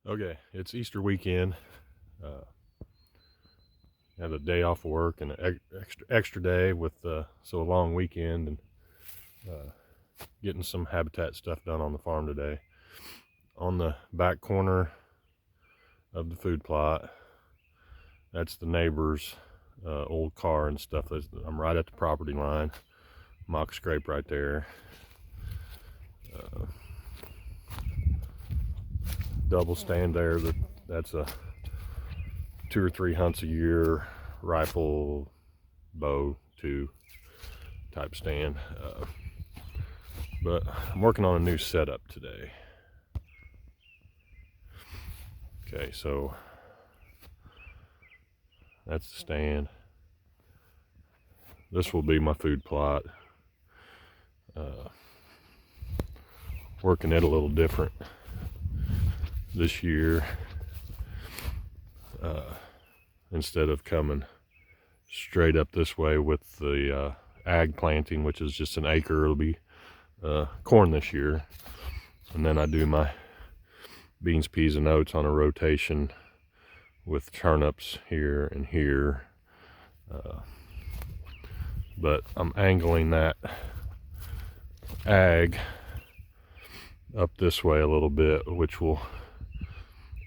Okay, it's Easter weekend. Had a day off of work and an extra day with so a long weekend, and getting some habitat stuff done on the farm today. On the back corner of the food plot, that's the neighbor's old car and stuff. I'm right at the property line. Mock scrape right there. Double stand there. That's a 2 or 3 hunts a year rifle bow 2 type stand. But I'm working on a new setup today. Okay, so that's the stand. This will be my food plot. Working it a little different this year. Instead of coming straight up this way with the ag planting, which is just an acre, it'll be corn this year. And then I do my beans, peas, and oats on a rotation with turnips here and here. But I'm angling that ag up this way a little bit, which will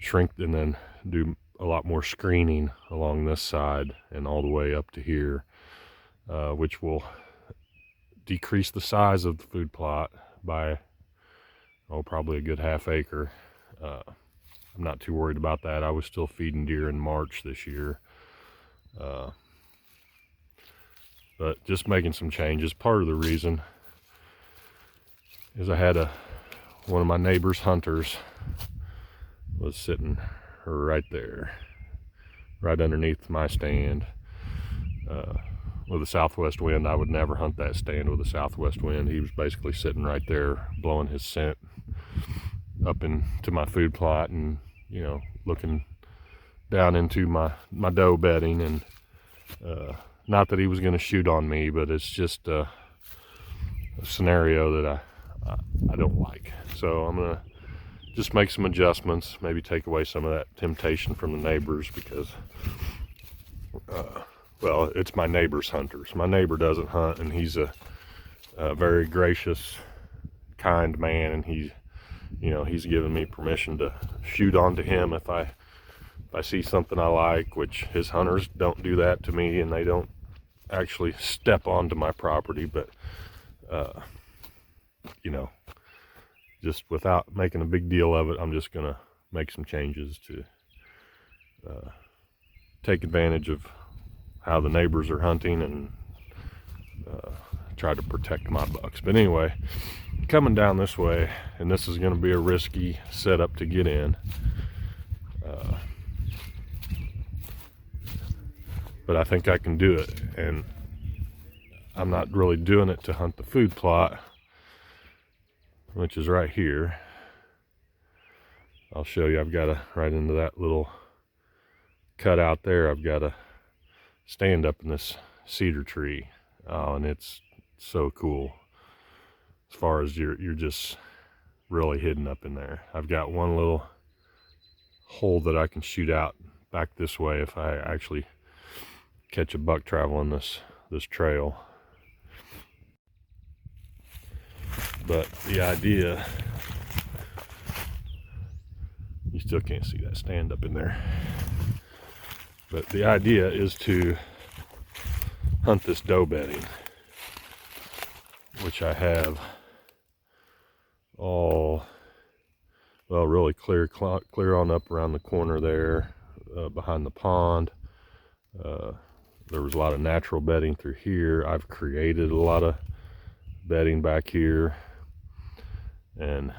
shrink and then do a lot more screening along this side and all the way up to here, which will decrease the size of the food plot by probably a good half acre. I'm not too worried about that. I was still feeding deer in March this year, but just making some changes. Part of the reason is I had one of my neighbor's hunters was sitting right there, right underneath my stand. With a southwest wind, I would never hunt that stand with a southwest wind. He was basically sitting right there blowing his scent up into my food plot, and looking down into my doe bedding. And not that he was going to shoot on me, but it's just a scenario that I don't like. So I'm gonna just make some adjustments, maybe take away some of that temptation from the neighbors, because well, it's my neighbor's hunters. My neighbor doesn't hunt, and he's a very gracious, kind man, and he's given me permission to shoot onto him if I see something I like, which his hunters don't do that to me, and they don't actually step onto my property. But just without making a big deal of it, I'm just gonna make some changes to take advantage of how the neighbors are hunting and try to protect my bucks. But anyway, coming down this way, and this is going to be a risky setup to get in, but I think I can do it. And I'm not really doing it to hunt the food plot, which is right here. I'll show you. I've got right into that little cut out there, I've got a stand up in this cedar tree. And it's so cool. As far as you're just really hidden up in there. I've got one little hole that I can shoot out back this way if I actually catch a buck traveling this trail. But the idea, you still can't see that stand up in there, but the idea is to hunt this doe bedding, which I have all, well, really clear on up around the corner there, behind the pond. There was a lot of natural bedding through here. I've created a lot of bedding back here, and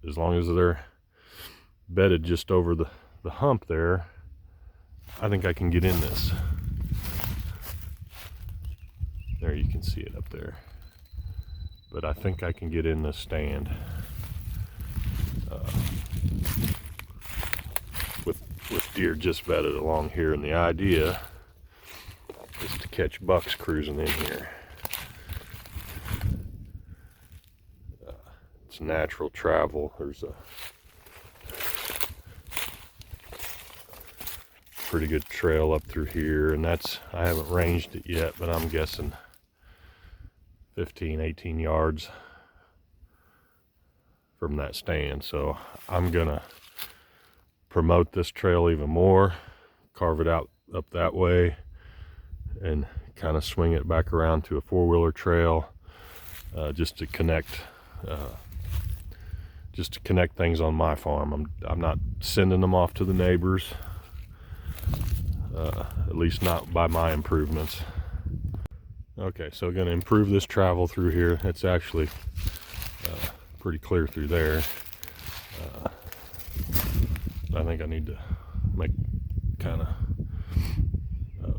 as long as they're bedded just over the hump there, I think I can get in this. There, you can see it up there. But I think I can get in this stand with deer just bedded along here. And the idea is to catch bucks cruising in here. It's natural travel. There's pretty good trail up through here, and that's, I haven't ranged it yet, but I'm guessing 15, 18 yards from that stand. So I'm gonna promote this trail even more, carve it out up that way, and kind of swing it back around to a four-wheeler trail, just to connect things on my farm. I'm not sending them off to the neighbors, at least not by my improvements. Okay, so going to improve this travel through here. It's actually pretty clear through there. I think I need to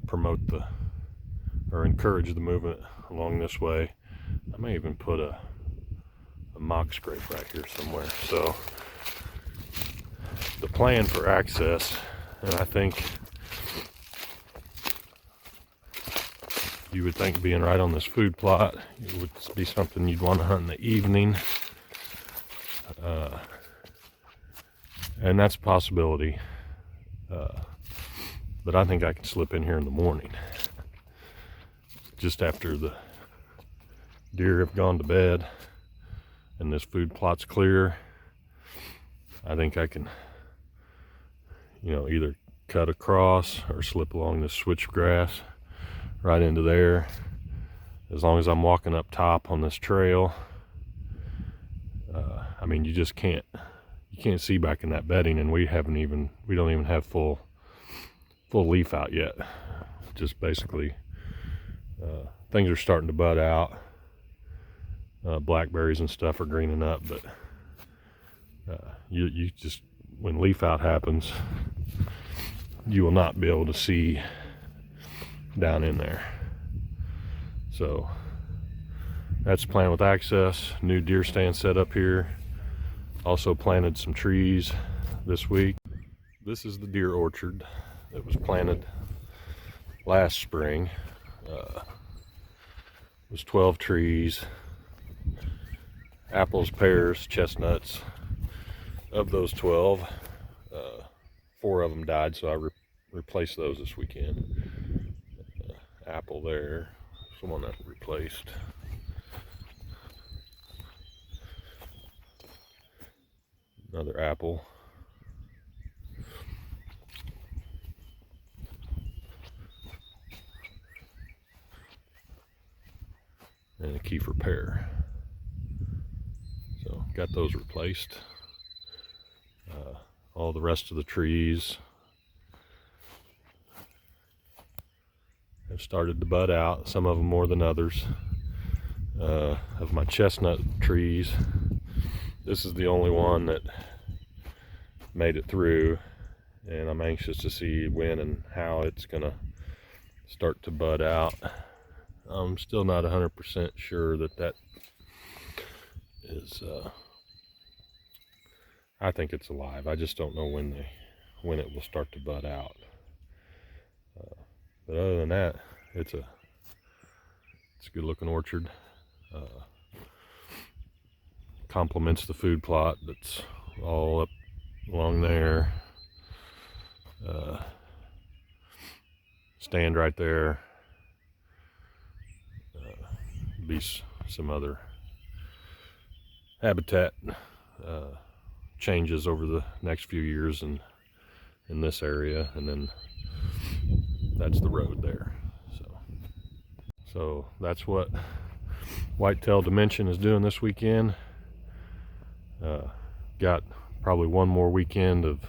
promote or encourage the movement along this way. I may even put a mock scrape right here somewhere. So the plan for access, and I think you would think being right on this food plot, it would be something you'd want to hunt in the evening. And that's a possibility. But I think I can slip in here in the morning, just after the deer have gone to bed and this food plot's clear. I think I can, either cut across or slip along this switchgrass right into there. As long as I'm walking up top on this trail, you just can't see back in that bedding, and we don't even have full leaf out yet. Just basically things are starting to bud out. Blackberries and stuff are greening up, but you just, when leaf out happens, you will not be able to see down in there. So that's the plan with access. New deer stand set up here. Also planted some trees this week. This is the deer orchard that was planted last spring. It was 12 trees, apples, pears, chestnuts. Of those 12, 4 of them died, so I replaced those this weekend. Apple there, someone that replaced. Another apple. And a Kiefer pear. So got those replaced. All the rest of the trees have started to bud out, some of them more than others. Of my chestnut trees, this is the only one that made it through, and I'm anxious to see when and how it's gonna start to bud out. I'm still not 100% sure that is I think it's alive. I just don't know when it will start to bud out. But other than that, it's a good looking orchard. Complements the food plot that's all up along there. Stand right there. Be some other habitat changes over the next few years in this area, and then that's the road there. So that's what Whitetail Dimension is doing this weekend. Got probably one more weekend of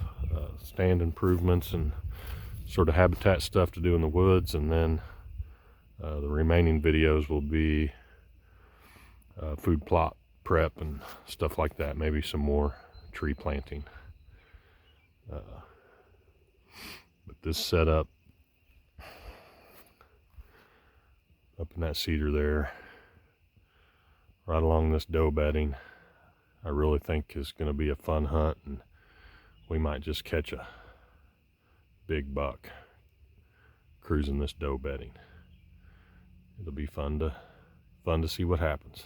stand improvements and sort of habitat stuff to do in the woods, and then the remaining videos will be food plot prep and stuff like that, maybe some more tree planting. But this setup up in that cedar there, right along this doe bedding, I really think is going to be a fun hunt, and we might just catch a big buck cruising this doe bedding. It'll be fun to see what happens.